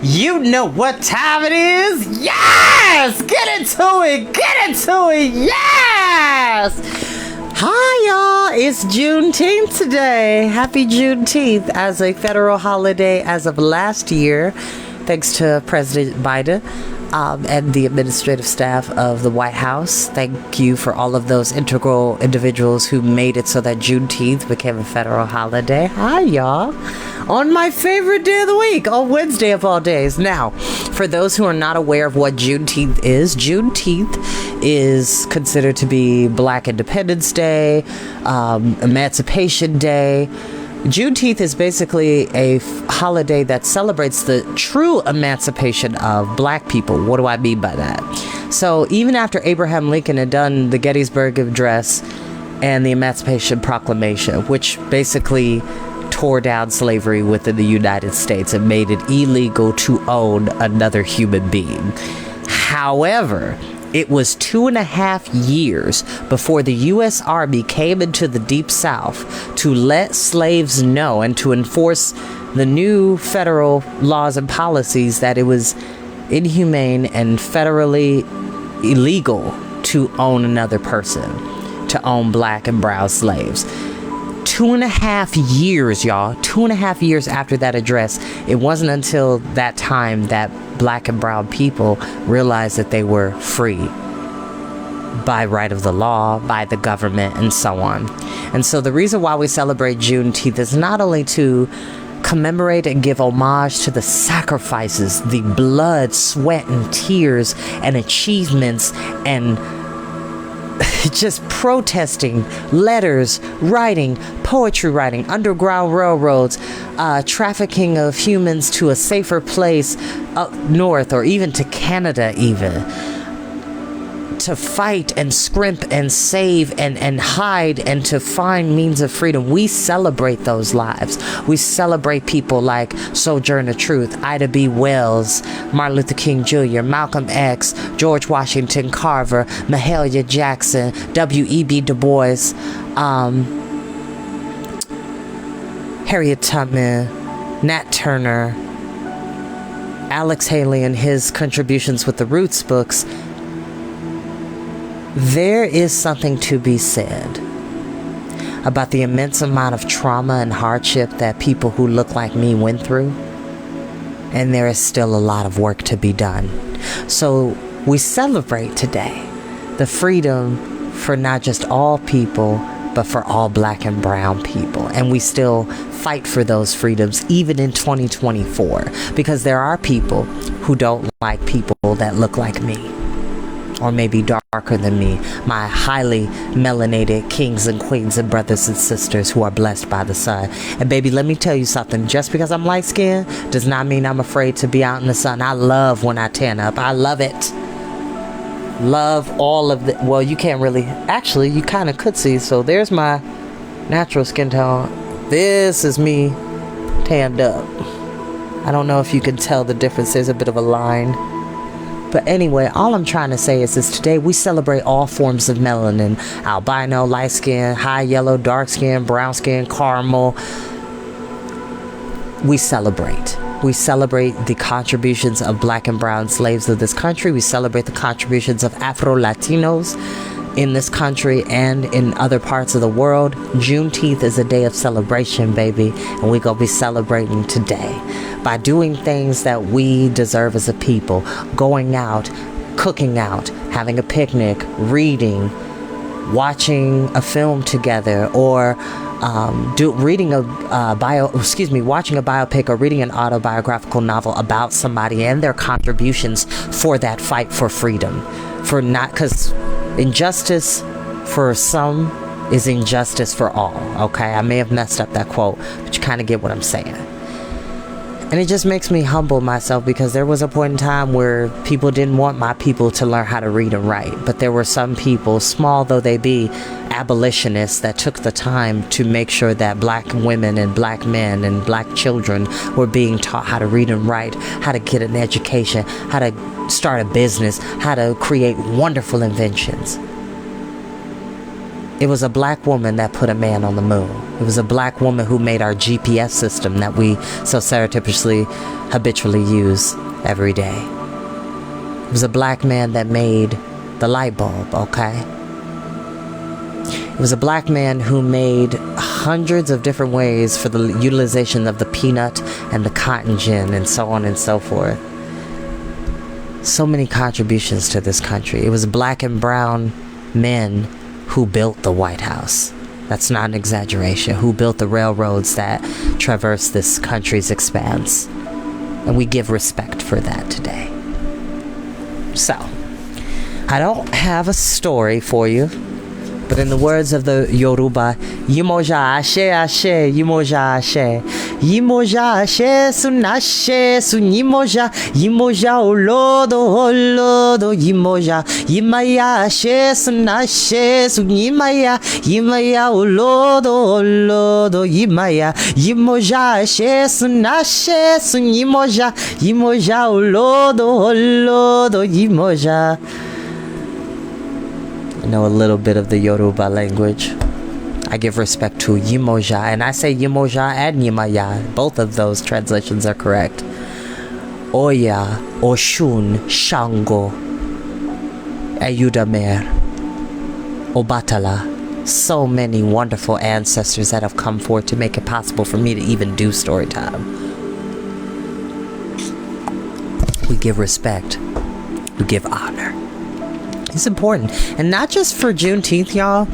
You know what time it is? Yes! Get into it! Get into it! Yes! Hi, y'all. It's Juneteenth today. Happy Juneteenth as a federal holiday as of last year, thanks to President Biden and the administrative staff of the White House. Thank you for all of those integral individuals who made it so that Juneteenth became a federal holiday. Hi, y'all. On my favorite day of the week, on Wednesday of all days. Now, for those who are not aware of what Juneteenth is considered to be Black Independence Day, Emancipation Day. Juneteenth is basically a holiday that celebrates the true emancipation of Black people. What do I mean by that? So even after Abraham Lincoln had done the Gettysburg Address and the Emancipation Proclamation, which basically tore down slavery within the United States and made it illegal to own another human being. However, it was 2.5 years before the U.S. Army came into the Deep South to let slaves know and to enforce the new federal laws and policies that it was inhumane and federally illegal to own another person, to own Black and brown slaves. 2.5 years, y'all. 2.5 years after that address, it wasn't until that time that Black and brown people realized that they were free by right of the law, by the government, and so on. And so the reason why we celebrate Juneteenth is not only to commemorate and give homage to the sacrifices, the blood, sweat, and tears, and achievements, and just protesting, letters, writing, poetry writing, underground railroads, trafficking of humans to a safer place up north or even to Canada even, to fight and scrimp and save and hide and to find means of freedom. We celebrate those lives. We celebrate people like Sojourner Truth, Ida B. Wells, Martin Luther King Jr., Malcolm X, George Washington Carver, Mahalia Jackson, W.E.B. Du Bois, Harriet Tubman, Nat Turner, Alex Haley and his contributions with the Roots books. There is something to be said about the immense amount of trauma and hardship that people who look like me went through. And there is still a lot of work to be done. So we celebrate today the freedom for not just all people, but for all Black and brown people. And we still fight for those freedoms even in 2024, because there are people who don't like people that look like me, or maybe darker than me, my highly melanated kings and queens and brothers and sisters who are blessed by the sun. And baby, let me tell you something. Just because I'm light skinned does not mean I'm afraid to be out in the sun. I love when I tan up. I love it. Love all of the, well, you can't really, actually, you kind of could see. So there's my natural skin tone. This is me tanned up. I don't know if you can tell the difference. There's a bit of a line. But anyway, all I'm trying to say is today we celebrate all forms of melanin: albino, light skin, high yellow, dark skin, brown skin, caramel. We celebrate. We celebrate the contributions of Black and brown slaves of this country. We celebrate the contributions of Afro-Latinos in this country and in other parts of the world. Juneteenth is a day of celebration, baby, and we're gonna be celebrating today by doing things that we deserve as a people: going out, cooking out, having a picnic, reading, watching a film together, or watching a biopic or reading an autobiographical novel about somebody and their contributions for that fight for freedom. For not, because injustice for some is injustice for all. Okay, I may have messed up that quote, but you kind of get what I'm saying. And it just makes me humble myself, because there was a point in time where people didn't want my people to learn how to read and write. But there were some people, small though they be, abolitionists, that took the time to make sure that Black women and Black men and Black children were being taught how to read and write, how to get an education, how to start a business, how to create wonderful inventions. It was a black woman that put a man on the moon. It was a black woman who made our GPS system that we so stereotypically, habitually use every day. It was a black man that made the light bulb, okay? It was a black man who made hundreds of different ways for the utilization of the peanut and the cotton gin and so on and so forth. So many contributions to this country. It was black and brown men who built the White House. That's not an exaggeration. Who built the railroads that traverse this country's expanse. And we give respect for that today. So, I don't have a story for you, but in the words of the Yoruba, Yimoja ashe ashe, Yimoja ashe, Yimoja ashe sunashe sunyimoja, Yimoja olodo Yimoja, Yimaya ashe sunashe sunyimaya, Yimaya olodo Yimaya, Yimoja ashe sunashe sunyimoja, Yimoja olodo Yimoja. I know a little bit of the Yoruba language. I give respect to Yimoja, and I say Yimoja and Yimaya. Both of those translations are correct. Oya, Oshun, Shango, Ayudamer, Obatala. So many wonderful ancestors that have come forth to make it possible for me to even do story time. We give respect. We give honor. It's important. And not just for Juneteenth, y'all.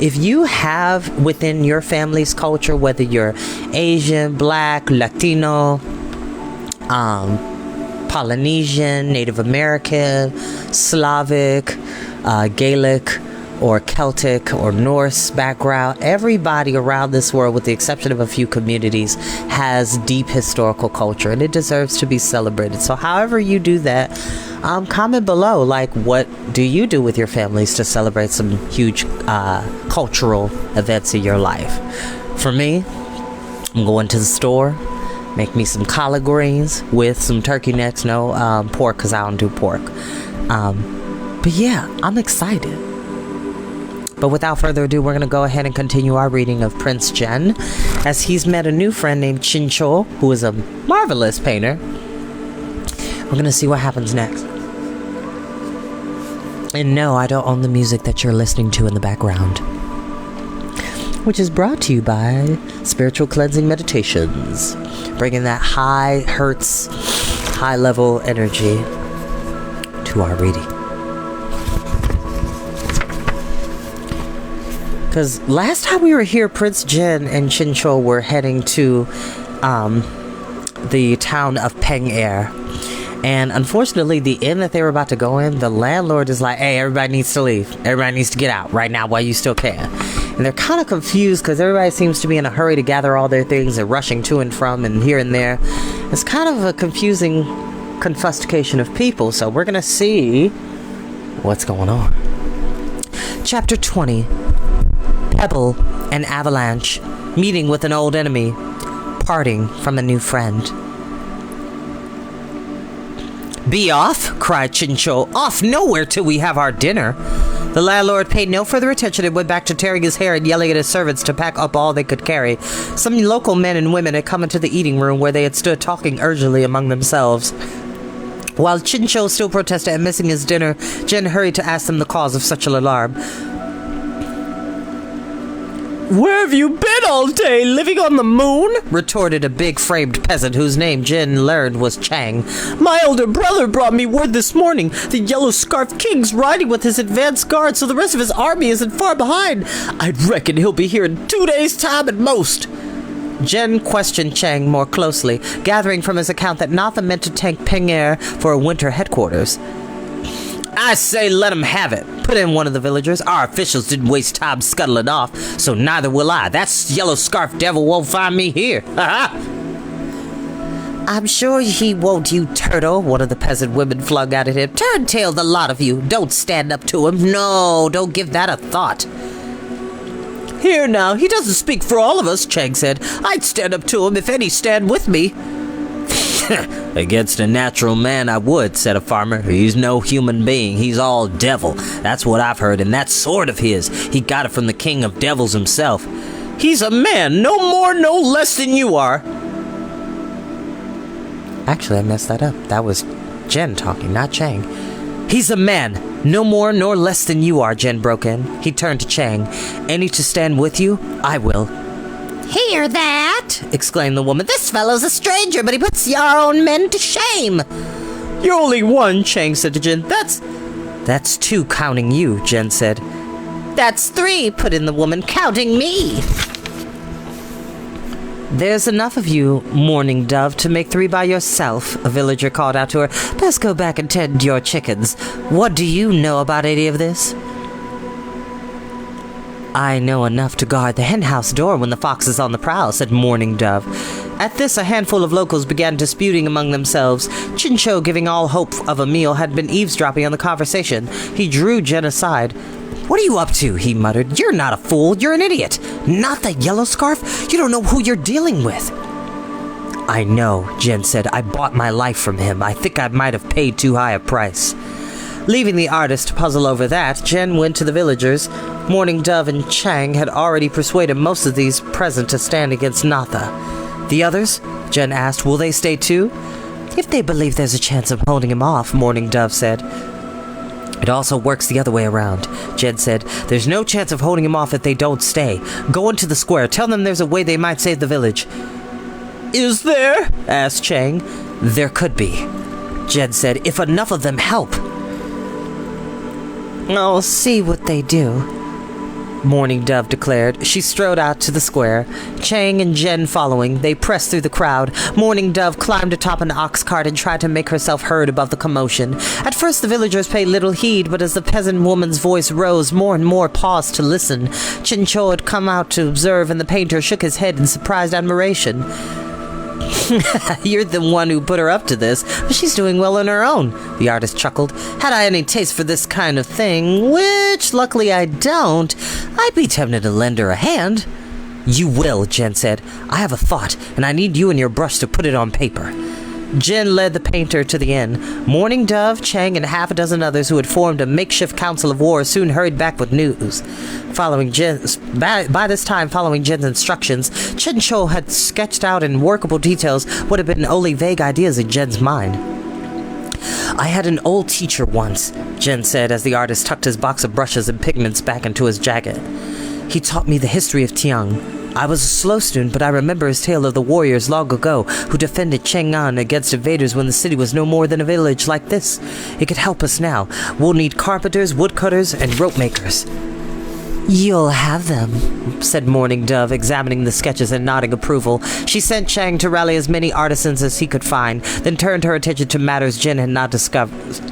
If you have within your family's culture, whether you're Asian, Black, Latino, Polynesian, Native American, Slavic, Gaelic, or Celtic, or Norse background, everybody around this world, with the exception of a few communities, has deep historical culture, and it deserves to be celebrated. So however you do that, comment below, like, what do you do with your families to celebrate some huge cultural events in your life? For me, I'm going to the store, make me some collard greens with some turkey necks, no pork, because I don't do pork. But yeah, I'm excited. But without further ado, we're going to go ahead and continue our reading of Prince Jen, as he's met a new friend named Chincho, who is a marvelous painter. We're going to see what happens next. And no, I don't own the music that you're listening to in the background, which is brought to you by Spiritual Cleansing Meditations, bringing that high hertz, high level energy to our reading. Because last time we were here, Prince Jen and Chincho were heading to the town of Peng-Er. And unfortunately, the inn that they were about to go in, the landlord is like, hey, everybody needs to leave. Everybody needs to get out right now while you still can. And they're kind of confused because everybody seems to be in a hurry to gather all their things and rushing to and from and here and there. It's kind of a confusing confuscation of people. So we're going to see what's going on. Chapter 20. Pebble and Avalanche, meeting with an old enemy, parting from a new friend. Be off, cried Chincho. Off nowhere till we have our dinner. The landlord paid no further attention and went back to tearing his hair and yelling at his servants to pack up all they could carry. Some local men and women had come into the eating room where they had stood talking urgently among themselves. While Chincho still protested at missing his dinner, Jen hurried to ask them the cause of such an alarm. Where have you been all day, living on the moon? Retorted a big-framed peasant whose name Jen learned was Chang. My older brother brought me word this morning. The Yellow-Scarf King's riding with his advance guard, so the rest of his army isn't far behind. I reckon he'll be here in 2 days' time at most. Jen questioned Chang more closely, gathering from his account that Natha meant to take Peng-Er for a winter headquarters. I say let him have it, put in one of the villagers. Our officials didn't waste time scuttling off, so neither will I. That yellow scarf devil won't find me here. Ha ha! I'm sure he won't, you turtle, one of the peasant women flung out at him. Turn tail, the lot of you. Don't stand up to him. No, don't give that a thought. Here now, he doesn't speak for all of us, Chang said. I'd stand up to him if any stand with me. Against a natural man I would, said a farmer. He's no human being, he's all devil. That's what I've heard, and that sword of his, he got it from the king of devils himself. He's a man, no more, no less than you are. Actually, I messed that up. That was Jen talking, not Chang. He's a man, no more nor less than you are, Jen broke in. He turned to Chang. Any to stand with you? I will. Hear that? Exclaimed the woman. This fellow's a stranger, but he puts your own men to shame. You're only one, Chang said to Jen. That's two counting you, Jen said. That's three, put in the woman, counting me. There's enough of you, Morning Dove, to make three by yourself, a villager called out to her. Best go back and tend your chickens. What do you know about any of this? I know enough to guard the henhouse door when the fox is on the prowl, said Morning Dove. At this, a handful of locals began disputing among themselves. Chincho, giving all hope of a meal, had been eavesdropping on the conversation. He drew Jen aside. What are you up to? He muttered. You're not a fool. You're an idiot. Not the yellow scarf? You don't know who you're dealing with. I know, Jen said. I bought my life from him. I think I might have paid too high a price. Leaving the artist to puzzle over that, Jen went to the villagers. Morning Dove and Chang had already persuaded most of these present to stand against Natha. The others? Jen asked. Will they stay too? If they believe there's a chance of holding him off, Morning Dove said. It also works the other way around, Jen said. There's no chance of holding him off if they don't stay. Go into the square. Tell them there's a way they might save the village. Is there? Asked Chang. There could be, Jen said, if enough of them help. I'll see what they do, Morning Dove declared. She strode out to the square, Chang and Jen following. They pressed through the crowd. Morning Dove climbed atop an ox cart and tried to make herself heard above the commotion. At first the villagers paid little heed, but as the peasant woman's voice rose, more and more paused to listen. Chincho had come out to observe, and the painter shook his head in surprised admiration. You're the one who put her up to this, but she's doing well on her own, the artist chuckled. Had I any taste for this kind of thing, which luckily I don't, I'd be tempted to lend her a hand. You will, Jen said. I have a thought, and I need you and your brush to put it on paper. Jen led the painter to the inn. Morning Dove, Chang, and half a dozen others who had formed a makeshift council of war soon hurried back with news. By this time, following Jen's instructions, Chincho had sketched out in workable details what had been only vague ideas in Jen's mind. I had an old teacher once, Jen said as the artist tucked his box of brushes and pigments back into his jacket. He taught me the history of Tiang. I was a slow student, but I remember his tale of the warriors long ago who defended Chang'an against invaders when the city was no more than a village like this. It could help us now. We'll need carpenters, woodcutters, and rope makers. You'll have them, said Morning Dove, examining the sketches and nodding approval. She sent Chang to rally as many artisans as he could find, then turned her attention to matters Jen had not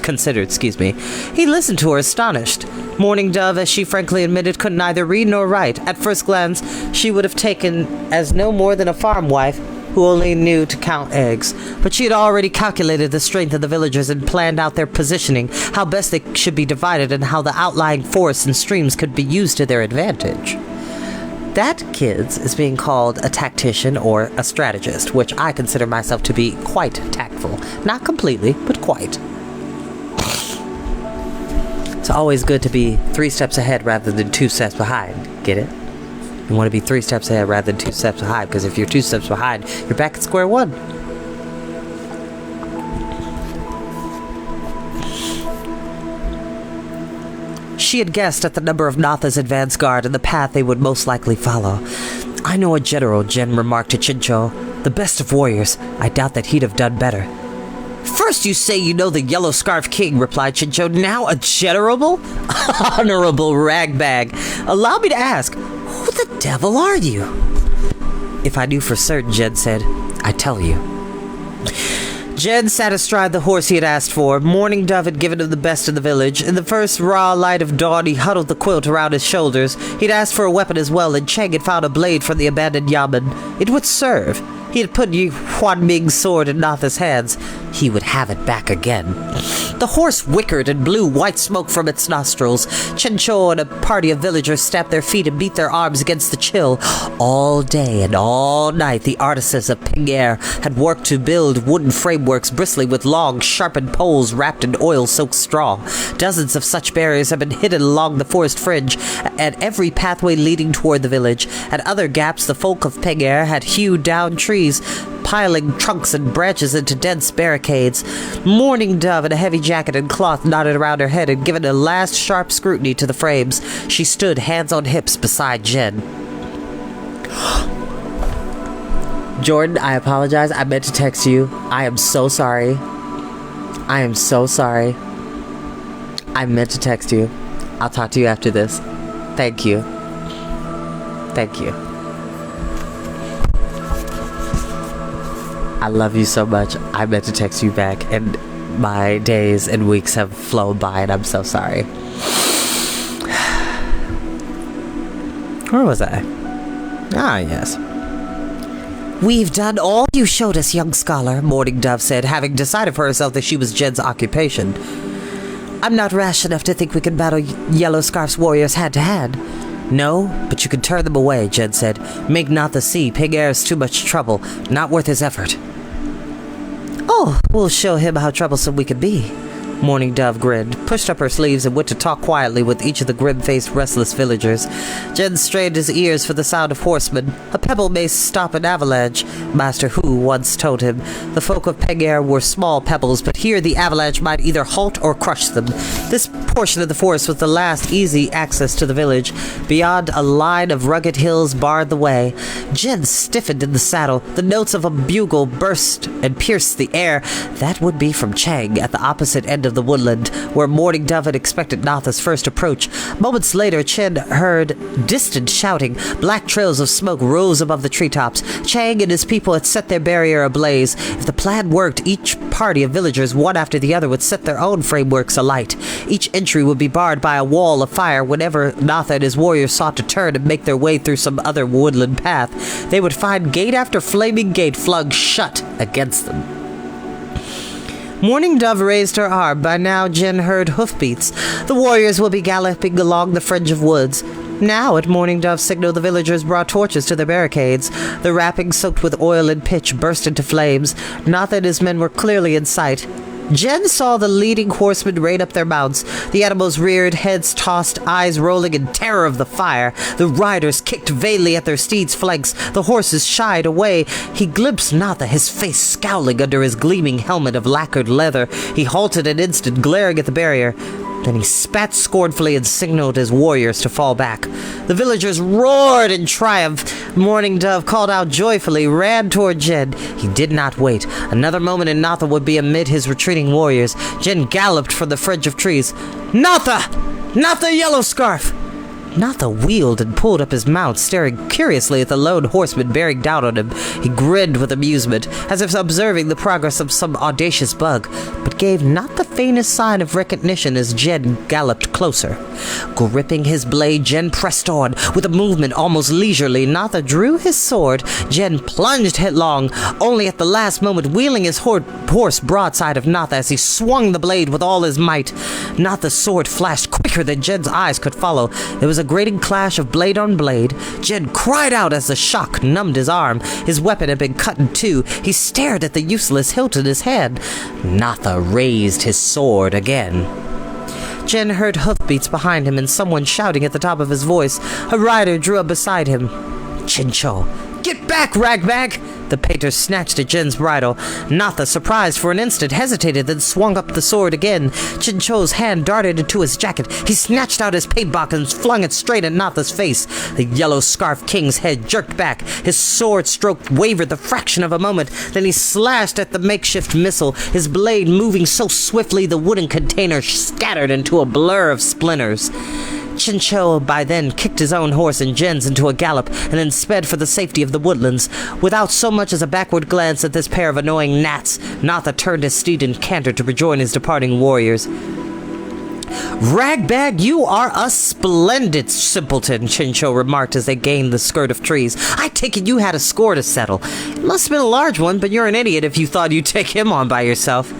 considered. He listened to her astonished. Morning Dove, as she frankly admitted, could neither read nor write. At first glance, she would have taken as no more than a farm wife who only knew to count eggs. But she had already calculated the strength of the villagers and planned out their positioning, how best they should be divided, and how the outlying forests and streams could be used to their advantage. That, kids, is being called a tactician or a strategist, which I consider myself to be quite tactful. Not completely, but quite. It's always good to be 3 steps ahead rather than 2 steps behind. Get it? You want to be 3 steps ahead rather than 2 steps behind, because if you're 2 steps behind, you're back at square one. She had guessed at the number of Natha's advance guard and the path they would most likely follow. I know a general, Jen remarked to Chincho. The best of warriors. I doubt that he'd have done better. First you say you know the Yellow Scarf King, replied Chincho. Now a general? Honorable ragbag. Allow me to ask, who the devil are you? If I knew for certain, Jen said, I'd tell you. Jen sat astride the horse he had asked for. Morning Dove had given him the best in the village. In the first raw light of dawn, he huddled the quilt around his shoulders. He'd asked for a weapon as well, and Chang had found a blade from the abandoned yamen. It would serve. He had put Huan Ming's sword in Natha's hands. he would have it back again. The horse whickered and blew white smoke from its nostrils. Chincho and a party of villagers stamped their feet and beat their arms against the chill. All day and all night, the artisans of Pingair had worked to build wooden frameworks bristling with long, sharpened poles wrapped in oil-soaked straw. Dozens of such barriers had been hidden along the forest fringe, at every pathway leading toward the village. At other gaps, the folk of Pingair had hewed down trees, piling trunks and branches into dense barricades. Mourning Dove in a heavy jacket and cloth knotted around her head had given a last sharp scrutiny to the frames. She stood, hands on hips, beside Jen. Jordan, I apologize. I meant to text you. I am so sorry. I am so sorry. I meant to text you. I'll talk to you after this. Thank you. Thank you. I love you so much. I meant to text you back, and my days and weeks have flown by, and I'm so sorry. Where was I? Ah, yes. We've done all you showed us, young scholar, Mourning Dove said, having decided for herself that she was Jen's occupation. I'm not rash enough to think we can battle Yellow Scarf's warriors hand to hand. No, but you can turn them away, Jen said. Make not the sea. Pingair's too much trouble. Not worth his effort. Oh, we'll show him how troublesome we can be. Mourning Dove grinned, pushed up her sleeves, and went to talk quietly with each of the grim-faced, restless villagers. Jen strained his ears for the sound of horsemen. A pebble may stop an avalanche, Master Hu once told him. The folk of Pingair were small pebbles, but here the avalanche might either halt or crush them. This portion of the forest was the last easy access to the village. Beyond, a line of rugged hills barred the way. Jen stiffened in the saddle. The notes of a bugle burst and pierced the air. That would be from Chang, at the opposite end of the woodland, where Mourning Dove had expected Natha's first approach. Moments later, Chen heard distant shouting. Black trails of smoke rose above the treetops. Chang and his people had set their barrier ablaze. If the plan worked, each party of villagers, one after the other, would set their own frameworks alight. Each entry would be barred by a wall of fire. Whenever Natha and his warriors sought to turn and make their way through some other woodland path, they would find gate after flaming gate flung shut against them. Mourning Dove raised her arm. By now, Jen heard hoofbeats. The warriors will be galloping along the fringe of woods. Now, at Mourning Dove's signal, the villagers brought torches to their barricades. The wrappings soaked with oil and pitch burst into flames. Natha and his men were clearly in sight. Jen saw the leading horsemen rein up their mounts. The animals reared, heads tossed, eyes rolling in terror of the fire. The riders kicked vainly at their steeds' flanks. The horses shied away. He glimpsed Natha, his face scowling under his gleaming helmet of lacquered leather. He halted an instant, glaring at the barrier. Then he spat scornfully and signaled his warriors to fall back. The villagers roared in triumph. Mourning Dove called out joyfully, ran toward Jen. He did not wait. Another moment and Natha would be amid his retreating warriors. Jen galloped from the fringe of trees. Natha! Natha Yellow Scarf! Natha wheeled and pulled up his mount, staring curiously at the lone horseman bearing down on him. He grinned with amusement, as if observing the progress of some audacious bug, but gave not the faintest sign of recognition as Jen galloped closer. Gripping his blade, Jen pressed on. With a movement almost leisurely, Natha drew his sword. Jen plunged headlong, only at the last moment wheeling his horse broadside of Natha as he swung the blade with all his might. Natha's sword flashed quicker than Jen's eyes could follow. There was a grating clash of blade on blade. Jen cried out as the shock numbed his arm. His weapon had been cut in two. He stared at the useless hilt in his hand. Natha raised his sword again. Jen heard hoofbeats behind him and someone shouting at the top of his voice. A rider drew up beside him. Chincho. Get back, Ragbag! The painter snatched at Jen's bridle. Natha, surprised for an instant, hesitated, then swung up the sword again. Chincho's hand darted into his jacket. He snatched out his paintbox and flung it straight at Natha's face. The Yellow Scarf King's head jerked back. His sword stroke wavered the fraction of a moment. Then he slashed at the makeshift missile, his blade moving so swiftly the wooden container scattered into a blur of splinters. Chincho by then kicked his own horse and Jen's into a gallop and then sped for the safety of the woodlands. Without so much as a backward glance at this pair of annoying gnats, Natha turned his steed and cantered to rejoin his departing warriors. "Ragbag, you are a splendid simpleton," Chincho remarked as they gained the skirt of trees. "I take it you had a score to settle. It must have been a large one, but you're an idiot if you thought you'd take him on by yourself."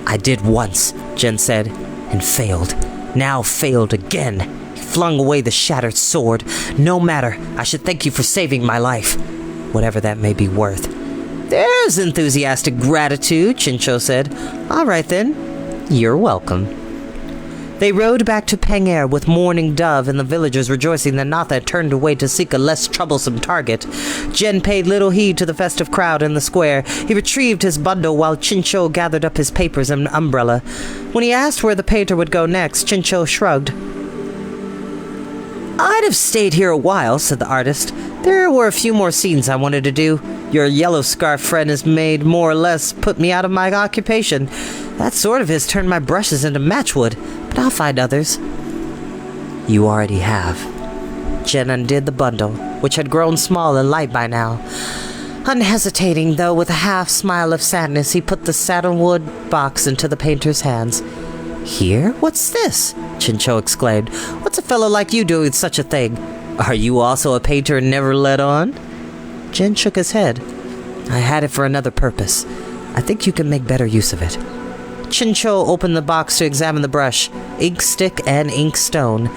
"I did once," Jen said, "and failed. Now failed again." He flung away the shattered sword. "No matter. I should thank you for saving my life, whatever that may be worth." "There's enthusiastic gratitude," Chincho said. "All right then. You're welcome." They rode back to Pangair with Morning Dove and the villagers rejoicing that Natha had turned away to seek a less troublesome target. Jen paid little heed to the festive crowd in the square. He retrieved his bundle while Chincho gathered up his papers and an umbrella. When he asked where the painter would go next, Chincho shrugged. "I'd have stayed here a while," said the artist. "There were a few more scenes I wanted to do. Your yellow scarf friend has made more or less put me out of my occupation. That sword of his turned my brushes into matchwood, but I'll find others." "You already have." Jen undid the bundle, which had grown small and light by now. Unhesitating, though with a half-smile of sadness, he put the satinwood box into the painter's hands. "Here? What's this?" Chincho exclaimed. "What's a fellow like you doing such a thing? Are you also a painter and never let on?" Jen shook his head. "I had it for another purpose. I think you can make better use of it." Chincho opened the box to examine the brush, ink stick, and ink stone.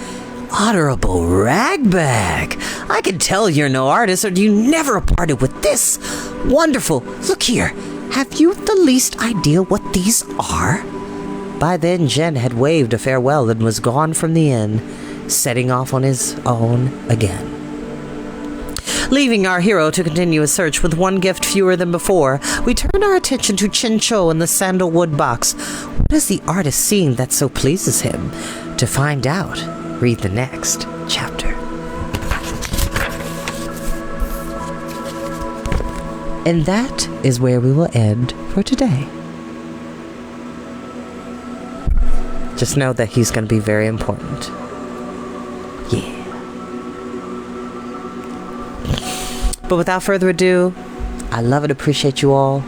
"Honorable Ragbag! I can tell you're no artist, or you never parted with this. Wonderful! Look here. Have you the least idea what these are?" By then, Jen had waved a farewell and was gone from the inn, setting off on his own again. Leaving our hero to continue his search with one gift fewer than before, we turn our attention to Chincho and the sandalwood box. What is the artist seeing that so pleases him? To find out, read the next chapter. And that is where we will end for today. Just know that he's going to be very important. Yeah. But without further ado, I love and appreciate you all.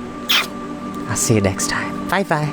I'll see you next time. Bye-bye.